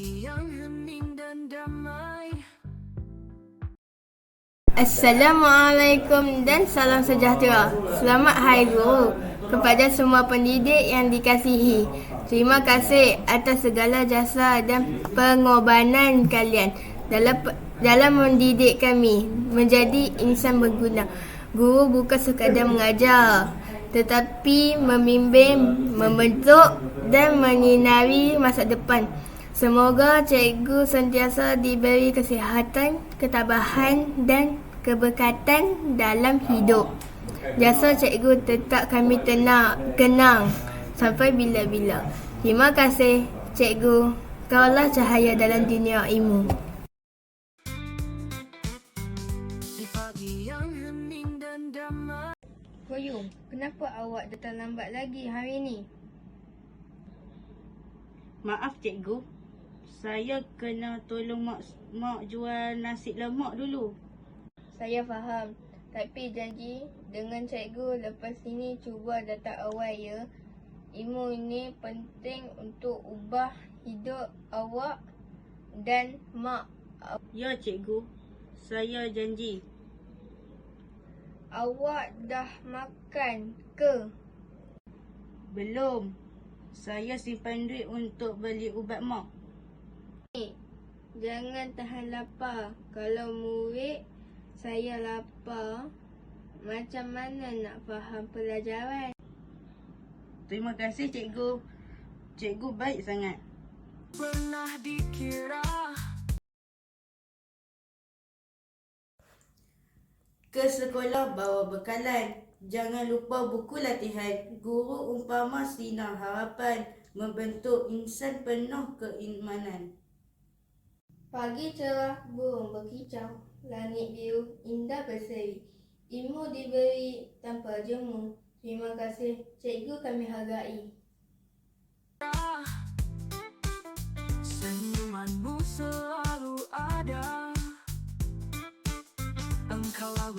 pagi yang hening dan damai. Assalamualaikum dan salam sejahtera. Selamat Hari Guru kepada semua pendidik yang dikasihi. Terima kasih atas segala jasa dan pengorbanan kalian dalam mendidik kami menjadi insan berguna. Guru bukan sekadar mengajar, tetapi membimbing, membentuk dan menyinari masa depan. Semoga cikgu sentiasa diberi kesihatan, ketabahan dan keberkatan dalam hidup. Jasa cikgu tetap kami kenang sampai bila-bila. Terima kasih cikgu. Kaulah cahaya dalam dunia ilmu. Di pagi yang hening dan damai. Koyum, kenapa awak datang lambat lagi hari ini? Maaf cikgu, saya kena tolong mak jual nasi lemak dulu. Saya faham, tapi janji dengan cikgu lepas ini cuba datang awal ya. Ilmu ini penting untuk ubah hidup awak dan mak. Ya cikgu, saya janji. Awak dah makan ke? Belum, saya simpan duit untuk beli ubat mak. Jangan tahan lapar. Kalau murid saya lapar, macam mana nak faham pelajaran? Terima kasih cikgu. Cikgu baik sangat. Pernah dikira Ke sekolah bawa bekalan. Jangan lupa buku latihan. Guru umpama sinar harapan, membentuk insan penuh keimanan. Pagi cerah, burung berkicau, langit biru, indah berseri. Ilmu diberi tanpa jemu. Terima kasih cikgu kami hargai. senyumanmu selalu ada. Engkaulah